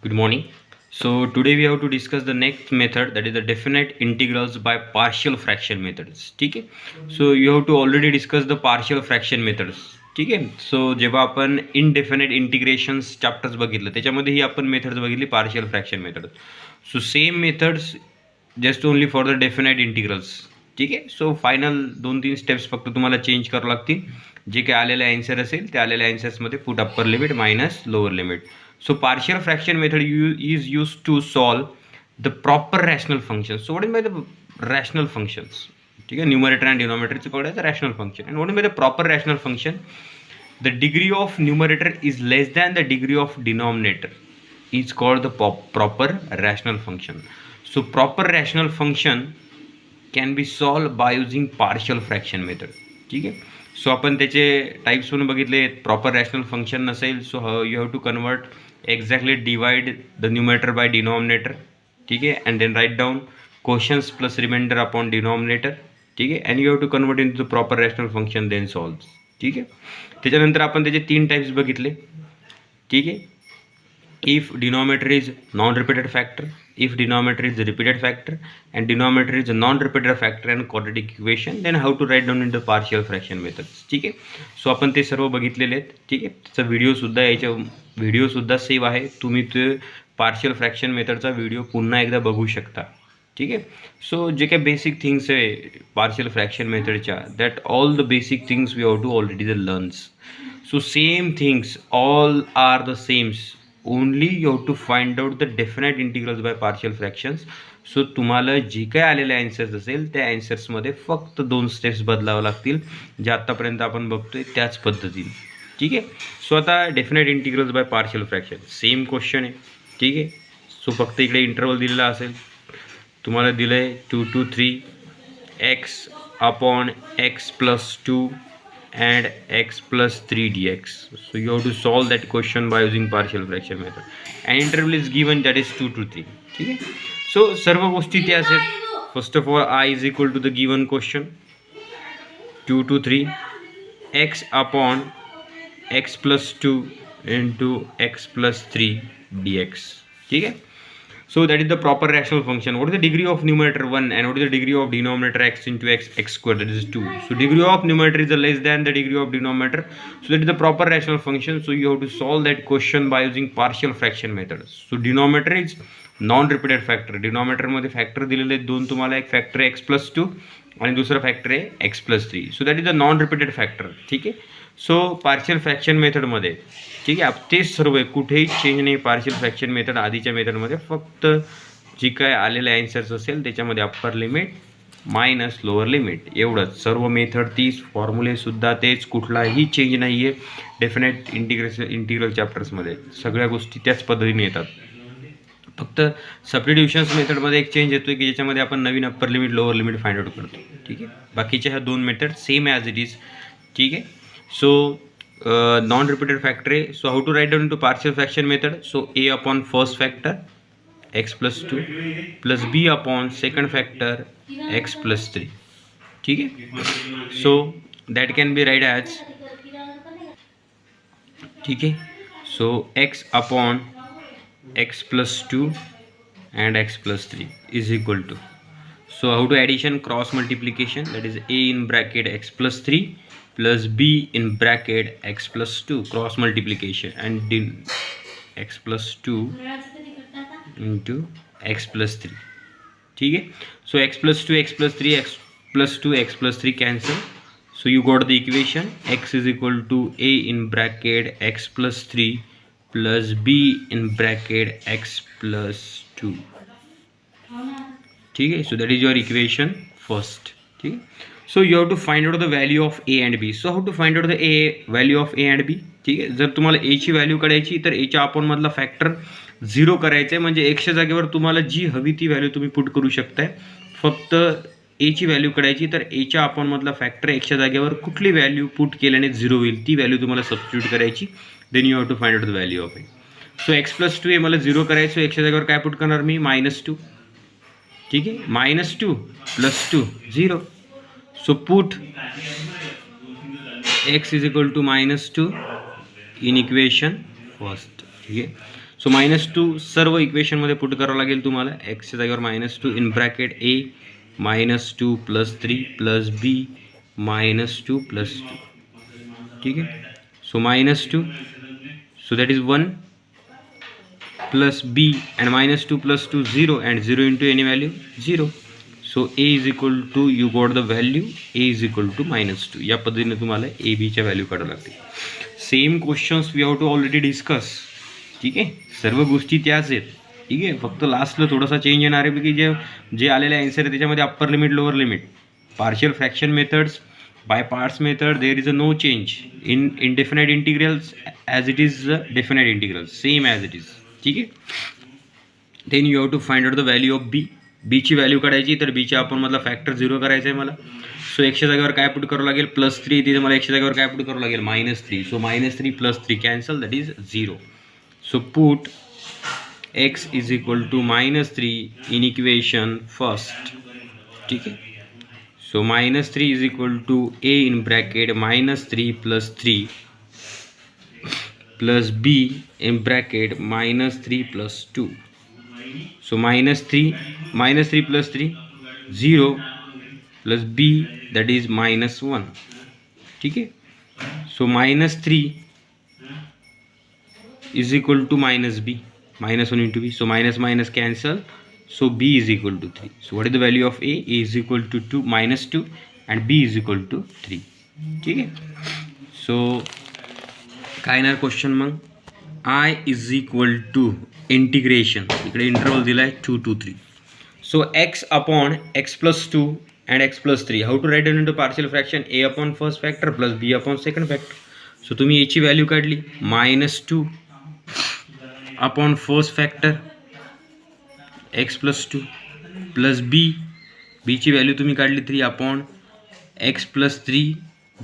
Good morning. So today we have to discuss the next method, that is the definite integrals by partial fraction methods. ठीक आहे. So you have to already discuss the partial fraction methods. ठीक आहे. So जेव्हा आपण indefinite integrations chapters बघितलं त्याच्यामध्ये ही आपण methods बघितली partial fraction method. So same methods just only for the definite integrals. ठीक आहे. सो फायनल 2-3 स्टेप्स फक्त तुम्हाला चेंज करावं लागतील. जे काही आलेले आन्सर असेल त्या आलेल्या आन्सर्समध्ये put upper limit minus lower limit. So partial fraction method is used to solve the proper rational functions. So what is by the rational functions? ठीक आहे, न्यूमरेटर अँड डिनॉमिनेटरचं कळायचं rational function. And what is by the proper rational function? The degree of numerator is less than the degree of denominator is called the proper rational function. So proper rational function can be solved by using partial fraction method. ठीक आहे. So आपण त्याचे types पण बघितले. Proper rational function नसेल so you have to convert exactly divide the numerator by denominator. ठीक आहे. And then write down questions plus remainder upon denominator. ठीक आहे. And you have to convert into the proper rational function then solve. ठीक आहे. त्याच्यानंतर आपण त्याचे 3 types बघितले. ठीक आहे. if denominator is non-repeated factor, if denominator is repeated factor and denominator is a non-repeated factor and quadratic equation, then how to write down in the partial fraction methods. ठीक आहे. सो आपण ते सर्व बघितलेले आहेत. ठीक आहे. त्याचा व्हिडिओसुद्धा सेव्ह आहे. तुम्ही ते पार्शियल फ्रॅक्शन मेथडचा व्हिडिओ पुन्हा एकदा बघू शकता. ठीक आहे. सो जे काही बेसिक थिंग्स आहे पार्शियल फ्रॅक्शन मेथडच्या, that all the basic things we have to already the learns. So same things all are the sames, only you have to find out the definite integrals by partial fractions. So तुम्हाला जे काही आलेले answers असेल त्या ॲन्सर्समध्ये फक्त 2 steps बदलावं लागतील, जे आत्तापर्यंत आपण बघतोय त्याच पद्धतीने. ठीक आहे. सो आता definite integrals by partial fraction same question आहे. ठीक आहे. सो फक्त इकडे इंटरवल दिलेला असेल. तुम्हाला दिलं आहे 2 to 3 x upon x plus 2 and x plus 3 dx. So you have to solve that question by using partial fraction method. And interval is given, that is 2 to 3. ठीक आहे. सो सर्व गोष्टी त्या असेल. First of all I is equal to the given question 2 to 3 x upon x plus 2 into x plus 3 dx. ठीक आहे. So that is the proper rational function. What is the degree of numerator 1 and what is the degree of denominator x into x square, that is 2. So degree of numerator is less than the degree of denominator. So that is the proper rational function. So you have to solve that question by using partial fraction method. So denominator is non-repeated factor. Denominator मध्ये factor दिलेले आहेत 2 तुम्हाला. एक factor आहे x plus 2 आणि दुसरा factor आहे x plus 3. So that is the non-repeated factor. ठीक आहे. सो पार्शियल फ्रॅक्शन मेथडमध्ये ठीक आहे तेच सर्व आहे, कुठेही चेंज नाही. पार्शियल फ्रॅक्शन मेथड आधीच्या मेथडमध्ये फक्त जी काय आलेले ॲन्सर्स असेल त्याच्यामध्ये upper limit minus lower limit एवढंच. सर्व मेथड तीच, फॉर्म्युलेसुद्धा तेच, कुठलाही चेंज नाही आहे. डेफिनेट इंटिग्रल चॅप्टर्समध्ये सगळ्या गोष्टी त्याच पद्धतीने येतात. फक्त सबस्टिट्यूशन्स मेथडमध्ये एक चेंज येतो की ज्याच्यामध्ये आपण नवीन upper limit lower limit find out करतो. ठीक आहे. बाकीच्या ह्या 2 method same as it is. ठीक आहे. So non-repeated factor A. So how to write down into partial fraction method? So A upon first factor x plus 2 plus B upon second factor x plus 3. ठीक है. So that can be write as, ठीक है, so x upon x plus 2 and x plus 3 is equal to, so how to addition cross multiplication, that is A in bracket x plus 3 plus B in bracket x plus 2 cross multiplication and x plus 2 into x plus 3. ठीक है. So x plus 2 x plus 3 x plus 2 x plus 3 cancel. So you got the equation x is equal to A in bracket x plus 3 plus B in bracket x plus 2. ठीक है. So that is your equation first. ठीक है. So you have to find out the value of A and B. So how to find out the value of A and B. ठीक आहे. जर तुम्हाला एची value काढायची तर एच्या अपॉनमधला फॅक्टर 0 करायचं आहे, म्हणजे एक्सच्या जागेवर तुम्हाला जी हवी ती व्हॅल्यू तुम्ही पुट करू शकताय. फक्त एची व्हॅल्यू काढायची तर एच्या अपॉनमधला फॅक्टर एक्सच्या जागेवर कुठली व्हॅल्यू पुट केल्याने 0 होईल ती व्हॅल्यू तुम्हाला सबस्टिट्यूट करायची. Then you have to find out the value of A. So x plus 2 हे मला 0 करायचं, एक्सच्या जागेवर काय पुट करणार मी -2. ठीक आहे. -2 + 2 0. So put x is equal to -2 in equation first. ठीक है. सो -2 सर्व इक्वेशनमध्ये पुट करावं लागेल तुम्हाला. एक्सच्या जागेवर -2 इन ब्रॅकेट ए -2 + 3 + बी -2 + 2. ठीक आहे. So -2 so that is 1 plus b and -2 + 2 0 and 0 into any value 0. So a is equal to you got the value a is equal to -2. या पद्धतीने तुम्हाला ए बीच्या व्हॅल्यू काढावं लागते. Same questions we have to already discuss. ठीक आहे, सर्व गोष्टी त्याच आहेत. ठीक आहे, फक्त लास्टला थोडासा चेंज येणार आहे की जे आलेले आन्सर आहे त्याच्यामध्ये upper limit lower limit. Partial fraction methods by parts method there is a no change in indefinite integrals as it is definite integrals same as it is. ठीक आहे. Then you have to find out the value of B. बीची value काढायची, तर बीच्या आपण मधला factor 0 करायचा आहे मला. सो एक्सच्या जागेवर काय पुट करावं लागेल +3. तिथे मला एक्सच्या जागेवर काय पुट करावं लागेल -3. So -3 + 3 cancel, that is 0. So put x is equal to -3 in equation first. ठीक आहे. So -3 is equal to a in bracket -3 + 3 plus b in bracket -3 + 2. So -3 + 3 0 plus b that is -1. ठीक है. So -3 is equal to -b, -1 into b. So minus cancel. So b is equal to 3. So what is the value of a? A is equal to -2 and b is equal to 3. ठीक है. So काय येणार question मग I is equal to integration, इकडे interval दिला आहे 2 to 3. So x upon x + 2 and x + 3. How to write it into partial fraction a upon first factor plus b upon second factor. So तुम्ही याची value काढली -2 upon first factor x + 2 plus बीची value तुम्ही काढली 3 upon x + 3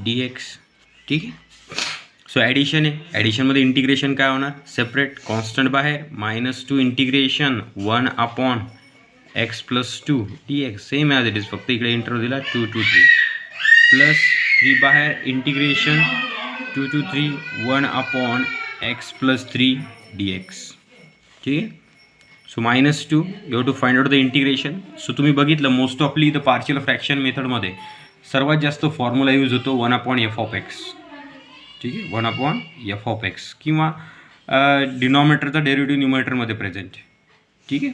dx. ठीक आहे. So addition आहे, ॲडिशनमध्ये integration काय होणार सेपरेट कॉन्स्टंट बाहेर -2 integration 1 upon x + 2 dx same as it is, फक्त इकडे इंटरव्ह्यू दिला 2 to 3 प्लस 3 बाहेर integration 2 to 3 1 upon x + 3 dx. ठीक आहे. So -2 you have to find out the integration. So तुम्ही बघितलं मोस्ट ऑफली द पार्शियल फ्रॅक्शन मेथडमध्ये सर्वात जास्त फॉर्म्युला यूज होतो 1/f(x). ठीक आहे, 1/f(x) किंवा डिनॉमिनेटरचा डेरिव्हेटिव्ह न्यूमरेटरमध्ये प्रेझेंट. ठीक आहे.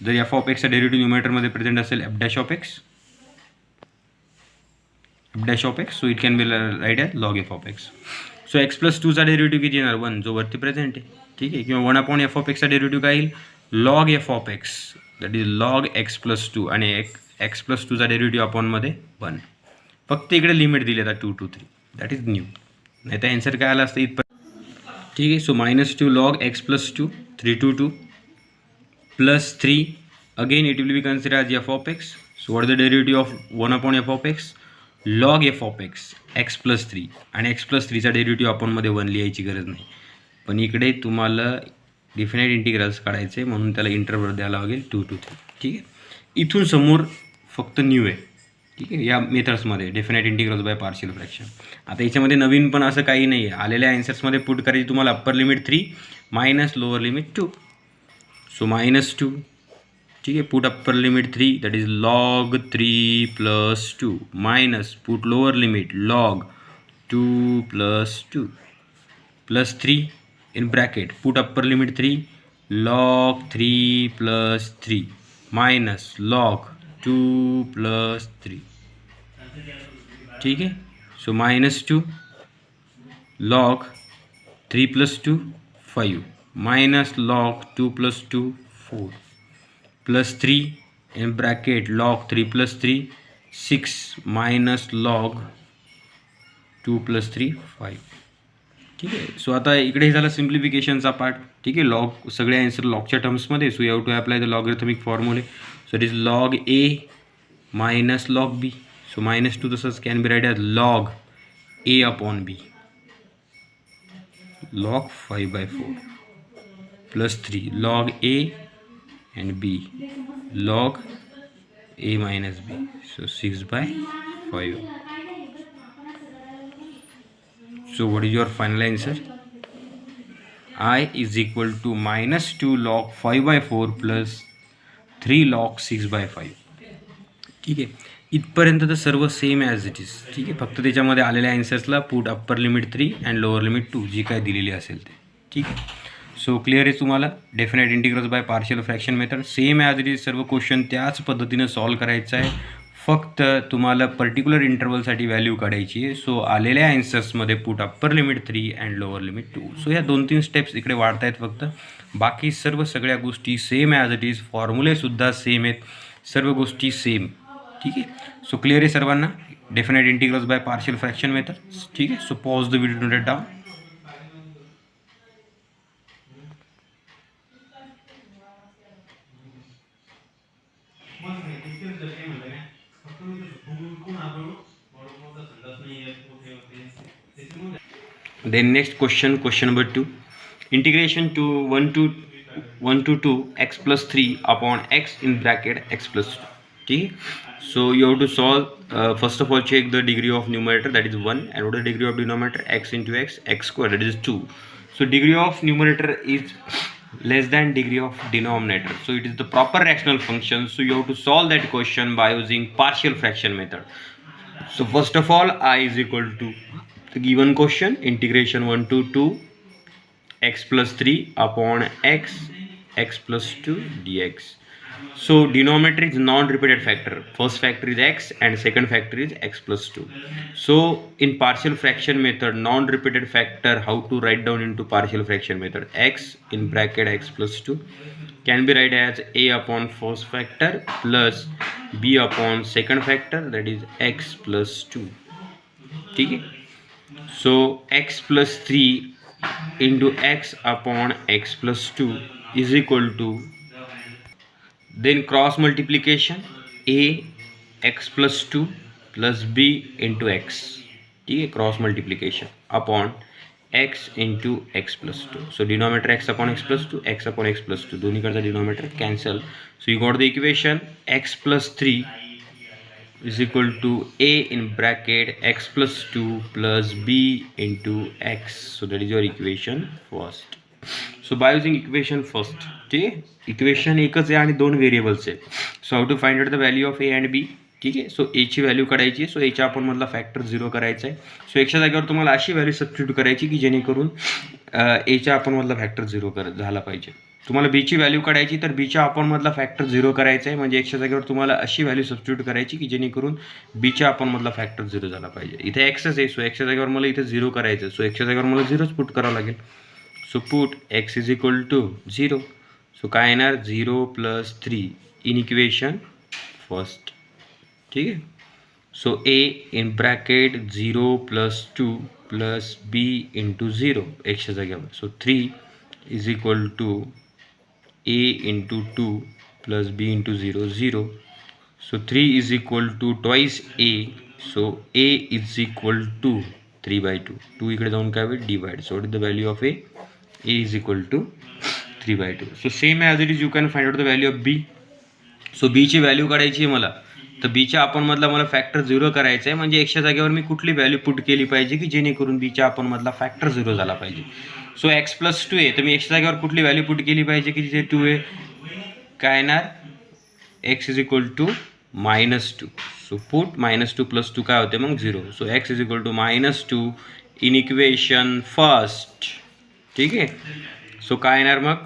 जर f(x) चा डेरिव्हेटिव्ह न्यूमरेटरमध्ये प्रेझेंट असेल f'(x), so it can be write as log f(x). So x + 2 चा डेरिव्हेटिव्ह किती येणार 1, जो वरती प्रेझेंट आहे. ठीक आहे. किंवा 1/f(x) चा डेरिव्हेटिव्ह काय येईल log f(x), that is log x + 2 आणि x + 2 चा डेरिव्हेटिव्ह अपॉनमध्ये 1. फक्त इकडे लिमिट दिली आता 2 to 3, दॅट इज न्यू. नाही तर आन्सर काय आला असतं इथपर्यंत. ठीक आहे. So -2 log x + 2 3 to 2 plus 3 again it will be considered as f(x). So what is the derivative of 1/f(x)? log f(x) x + 3 आणि x + 3 चा डेरिव्हेटिव्ह आपण मध्ये 1 लिहायची गरज नाही, पण इकडे तुम्हाला डिफिनाइट इंटिग्रल्स काढायचे म्हणून त्याला इंटरवल द्यायला लागेल 2 to 3. ठीक आहे. इथून समोर फक्त न्यू आहे. ठीक आहे. या मेथड्समध्ये definite integrals by partial fraction. आता याच्यामध्ये नवीन पण असं काही नाही आहे. आलेल्या आन्सर्समध्ये पुट करायची तुम्हाला upper limit 3 minus lower limit 2. So -2. ठीक आहे. Put upper limit 3 that is log 3 + 2 minus put lower limit log 2 + 2 plus 3 in bracket put upper limit 3 log 3 + 3 minus log 2 + 3. ठीक है. So -2 log 3 + 2 5 minus log 2 + 2 4 plus 3 in bracket log 3 + 3 6 minus log 2 + 3 5. ठीक आहे. So आता इकडे झाला सिम्प्लिफिकेशनचा part. ठीक आहे. Log सगळे आन्सर लॉगच्या टर्म्समध्ये. So you have to apply the logarithmic फॉर्म्युले. So it is log a minus log b. So -2 तसंच can be write as log a upon b log 5/4 plus 3 log a and b log a minus b. So 6/5. So what is your final answer? I is equal to -2 log 5/4 plus 3 log 6/5. ठीक आहे, इथपर्यंत तर सर्व same as it is. ठीक आहे, फक्त त्याच्यामध्ये आलेल्या ॲन्सर्सला put upper limit 3 and lower limit 2 जी काय दिलेली असेल ते. ठीक आहे, सो क्लिअर आहे तुम्हाला definite integrals by partial fraction method. Same as it is सर्व क्वेश्चन त्याच पद्धतीनं सॉल्व करायचं आहे. फक्त तुम्हाला पर्टिक्युलर इंटरवलसाठी व्हॅल्यू काढायची आहे. सो आलेल्या ॲन्सर्समध्ये put upper limit 3 and lower limit 2. So ह्या 2-3 स्टेप्स इकडे वाढत आहेत फक्त. बाकी सर्व सगळ्या गोष्टी सेम ॲज इट इज, फॉर्म्युलेसुद्धा सेम आहेत, सर्व गोष्टी सेम. ठीक आहे, सो क्लिअर आहे सर्वांना definite integrals by partial fraction method. ठीक आहे, so pause the video, note it down. Then next question number 2. Integration to 1 to 2 x plus 3 upon x in bracket x plus 2. Okay, so you have to solve, first of all check the degree of numerator, that is 1, and what is the degree of denominator? X into x square, that is 2. So degree of numerator is less than degree of denominator, so it is the proper rational function. So you have to solve that question by using partial fraction method. So first of all, I is equal to the given question, integration 1 to 2 x plus 3 upon x plus 2 dx. So denominator is non-repeated factor. First factor is x and second factor is x plus 2. So in partial fraction method, non-repeated factor, how to write down into partial fraction method? X in bracket x plus 2 can be write as a upon first factor plus b upon second factor, that is x plus 2. ठीक है, so x plus 3 into x upon x plus 2 is equal to, then cross multiplication a x plus 2 plus b into x. ठीक है, cross multiplication upon x into x plus 2. So denominator x upon x plus 2, x upon x plus 2, दोन्हीकडचा denominator cancel. So you got the equation x plus 3 is equal to a in bracket x plus 2 plus b into x. So that is your equation first. So by using equation first, ठीक आहे, equation एकच आहे आणि दोन variables आहे. So how to find out the value of A and B. ठीक आहे, so एची व्हॅल्यू काढायची. सो एच्या आपण मधला फॅक्टर 0 करायचा आहे. सो एकच्या जागेवर तुम्हाला अशी व्हॅल्यू सबस्टिट्यूट करायची की जेणेकरून एच्या आपण मधला फॅक्टर 0 झाला पाहिजे. तुम्हाला बीची व्हॅल्यू काढायची तर बीच्या आपण मधला फॅक्टर 0 करायचा आहे. म्हणजे एकच्या जागेवर तुम्हाला अशी व्हॅल्यू सबस्टिट्यूट करायची की जेणेकरून बीच्या आपण मधला फॅक्टर 0 झाला पाहिजे. इथे एक्सच आहे, सो एक्सच्या जागेवर मला इथे 0 करायचं. सो एक्सच्या जागेवर मला 0च पुट करावं लागेल. So put x is equal to 0. So काय येणार 0 प्लस 3 इन इक्वेशन फर्स्ट. ठीक आहे, so a in bracket 0 plus 2 plus b into 0 एक्सच्या जागेवर. So 3 is equal to a into 2 plus b into 0 0. So 3 is equal to twice a. So a is equal to 3/2. 2 इकडे जाऊन काय होईल divide. So what is the value of a is equal to 3/2. So same as it is, you can find out the value of b. So b ची value काढायची आहे मला, तर बीच्या आपण मधला मला फॅक्टर 0 करायचा आहे. म्हणजे एक्सच्या जागेवर मी कुठली व्हॅल्यू पुट केली पाहिजे की जेणेकरून बीच्या आपण मधला फॅक्टर 0 झाला पाहिजे. सो x प्लस 2 आहे, तर मी एक्सच्या जागेवर कुठली व्हॅल्यू पुट केली पाहिजे की जिथे 2 आहे. काय येणार x is equal to -2. So put -2 plus 2 काय होते मग 0. So x is equal to -2 in equation first. ठीक आहे, सो काय येणार मग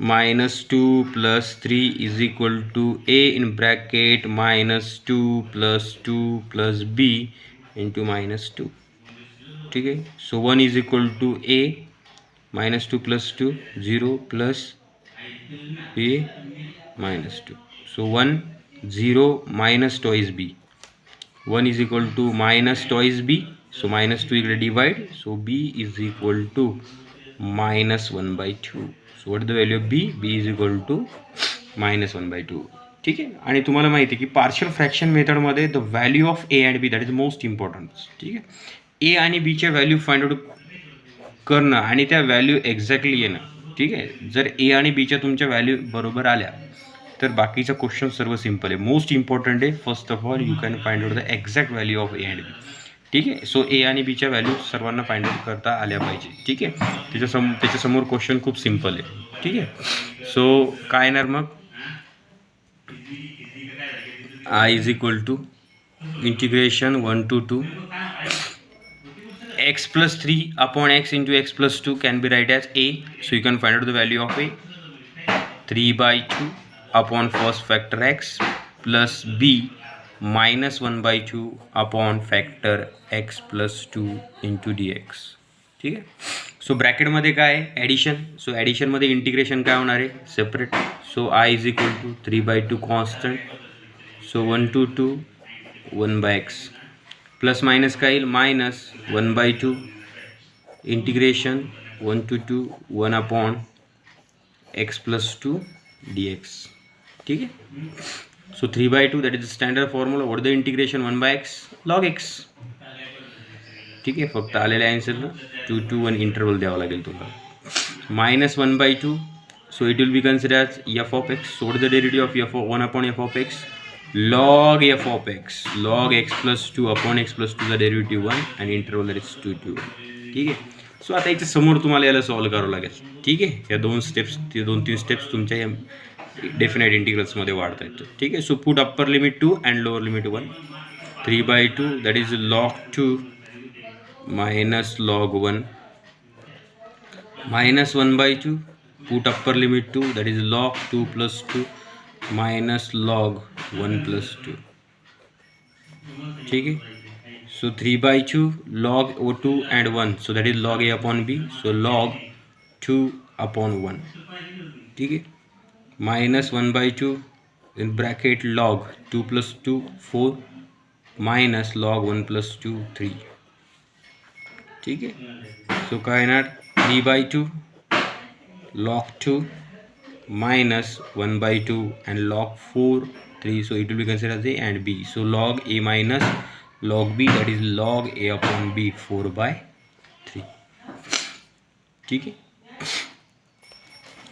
-2 plus 3 is equal to a in bracket -2 plus 2 plus b into -2. ठीक आहे, so 1 is equal to a -2 plus 2 0 plus a -2. So 1 0 minus twice b. 1 is equal to minus twice b. So -2 इकडे divide. So b is equal to -1/2. So what is the value of b? b is equal to -1/2. ठीक आहे, आणि तुम्हाला माहिती आहे की partial fraction मेथडमध्ये the value of a and b that is most important. ठीक आहे, a आणि बीच्या व्हॅल्यू फाइंड आउट करणं आणि त्या व्हॅल्यू एक्झॅक्टली येणं. ठीक आहे, जर a आणि बीच्या तुमच्या व्हॅल्यू बरोबर आल्या तर बाकीचा क्वेश्चन सर्व सिम्पल आहे. मोस्ट इम्पॉर्टंट आहे first of all you can find out the exact value of a and b. ठीक आहे. सो ए आणि बीच्या व्हॅल्यू सर्वांना फाइंड आउट करता आल्या पाहिजे. ठीक आहे. त्याच्यासमोर क्वेश्चन खूप सिम्पल आहे. ठीक आहे. सो काय येणार मग, I is equal to integration 1 to 2 x plus 3 upon x into x plus 2 can be write as a. So you can find out the value of a 3 by 2 upon first factor x plus b minus 1 by 2 upon factor x plus 2 into dx. ठीक आहे. So ब्रॅकेटमध्ये काय आहे, addition. So ॲडिशनमध्ये integration काय होणार आहे, separate. So I is equal to 3/2 constant. So 1 to 2 1 by x plus minus काय येईल, minus 1/2 integration 1 to 2 1 upon x plus 2 dx. ठीक आहे. So 3/2 that is the standard formula. What the integration 1 by x log x. ठीक आहे. फक्त आलेल्या आन्सरला 2 to 1 interval द्यावा लागेल तुम्हाला. Minus 1/2. So it will be consider as F of x. So the derivative of F 1 upon F of x log f of x log x plus 2 upon x plus 2 चा derivative 1 आणि interval that is 2 to 1. ठीक आहे. So आता याच्या समोर तुम्हाला याला solve करावं लागेल. ठीक आहे. या 2-3 स्टेप्स तुमच्या या डेफिनेट इंटिग्रल्समध्ये वाढता येतो. ठीक आहे. So put upper limit 2 and lower limit 1. 3/2 that is log 2 minus log 1 minus 1/2 put upper limit 2 that is log 2 plus 2 minus log 1 plus 2. ठीक है. So 3/2 log O2 and 1, so that is log A upon B, so log 2 upon 1. ठीक है. minus 1/2 in bracket log 2 plus 2 4 minus log 1 plus 2 3. ठीक है. So काय येणार, 3/2 log 2 minus 1/2 and log 4 3. So it will be considered as A and B. So log A minus log B, that is log A upon B 4/3. ठीक आहे.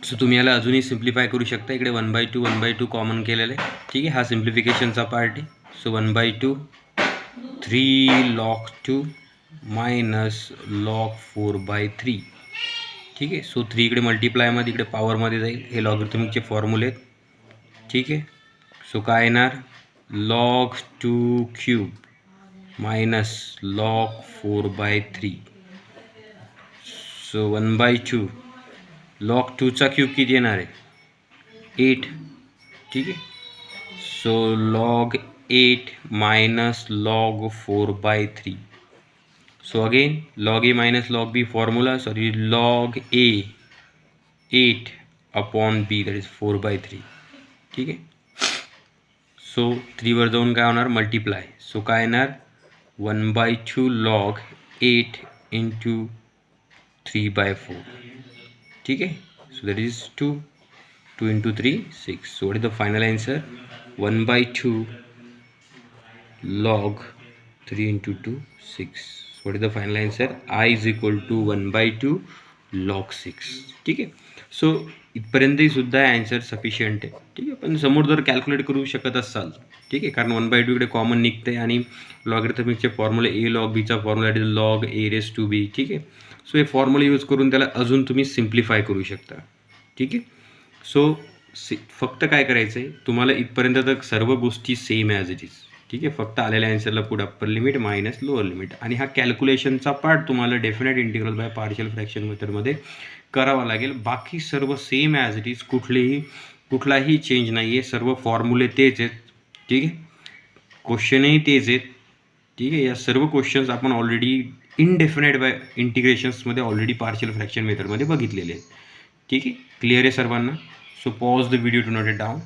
So तुम्ही याला अजूनही simplify करू शकता. इकडे 1/2 कॉमन केलेलं आहे. ठीक आहे. हा सिम्प्लिफिकेशनचा पार्ट आहे. So 1/2 3 log 2 minus log 4/3. ठीक आहे. सो 3 इकडे मल्टिप्लायमध्ये इकडे पॉवरमध्ये जाईल. हे लॉगरिथमिकचे फॉर्म्युले आहेत. ठीक आहे. सो काय येणार, log 2 cube minus log 4/3. So 1/2 log 2चा क्यूब किती येणार आहे, 8. ठीक आहे. So log 8 minus log 4/3. So again log A minus log B formula, sorry, log A 8 upon B, that is 4/3. ठीक आहे. सो 3 वर जाऊन काय होणार, मल्टिप्लाय. सो काय येणार, 1/2 log 8 into 3/4. ठीक आहे. So that is 2 into 3 6. So what is the final answer, 1/2 log 3 into 2 6. What is the final answer, I is equal to 1/2 log 6. ठीक आहे. सो इथपर्यंतही सुद्धा आन्सर सफिशियंट आहे. ठीक आहे. पण समोर जर कॅल्क्युलेट करू शकत असाल, ठीक आहे, कारण 1/2 इकडे कॉमन निघते आणि लॉगरिथमिकचे फॉर्म्युले ए लॉग बीचा formula is log A raise to B. ठीक आहे. सो हे फॉर्म्युले यूज करून त्याला अजून तुम्ही सिम्प्लिफाय करू शकता. ठीक आहे. सो फक्त काय करायचं आहे तुम्हाला, इथपर्यंत तर सर्व गोष्टी सेम ॲज इट इज. ठीक आहे. फक्त आलेल्या आन्सरला पुढे upper limit minus lower limit, आणि हा कॅल्क्युलेशनचा पार्ट तुम्हाला definite integral bye partial fraction मेथडमध्ये करावा लागेल. बाकी सर्व सेम ॲज इट इज, कुठलाही चेंज नाही आहे. सर्व फॉर्म्युले तेच आहेत. ठीक आहे. क्वेश्चनही तेच आहेत. ठीक आहे. या सर्व क्वेश्चन्स आपण ऑलरेडी इनडेफिनेट बाय इंटिग्रेशन्समध्ये ऑलरेडी पार्शियल फ्रॅक्शन मेथडमध्ये बघितलेले आहेत. ठीक आहे. क्लिअर आहे सर्वांना. So pause the video to note it down.